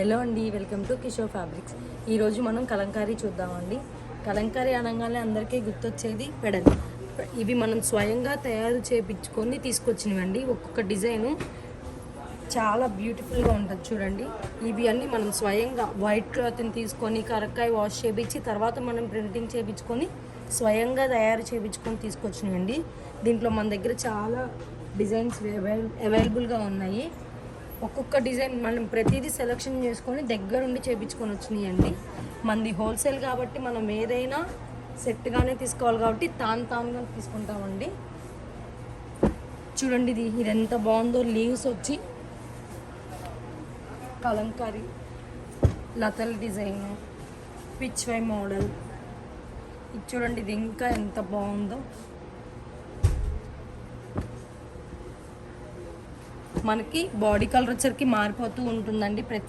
Hello అండి, welcome to Kishore fabrics. ఈరోజు మనం కలంకారీ చూద్దామండి. కలంకారీ అనగానే అందరికీ గుర్తొచ్చేది పెడల్. ఇవి మనం స్వయంగా తయారు చేయించుకొని తీసుకొచ్చినవండి. ఒక్కొక్క డిజైను చాలా బ్యూటిఫుల్గా ఉంటుంది చూడండి. ఇవి అన్నీ మనం స్వయంగా వైట్ క్లాత్ని తీసుకొని కరక్కాయ వాష్ చేయించి తర్వాత మనం ప్రింటింగ్ చేయించుకొని స్వయంగా తయారు చేయించుకొని తీసుకొచ్చినవండి. దీంట్లో మన దగ్గర చాలా డిజైన్స్ అవైలబుల్గా ఉన్నాయి. ఒక్కొక్క డిజైన్ మనం ప్రతిదీ సెలెక్షన్ చేసుకొని దగ్గరుండి చేయించుకొని వచ్చినాయండి. మనది హోల్సేల్ కాబట్టి మనం ఏదైనా సెట్గానే తీసుకోవాలి కాబట్టి తానుగా తీసుకుంటామండి. చూడండి ఇది ఎంత బాగుందో. లీవ్స్ వచ్చి కలంకారీ లతల్ డిజైన్, పిచ్వై మోడల్. ఇది చూడండి, ఇది ఇంకా ఎంత బాగుందో. మనకి బాడీ కలర్ వచ్చరికి మారిపోతూ ఉంటుందండి.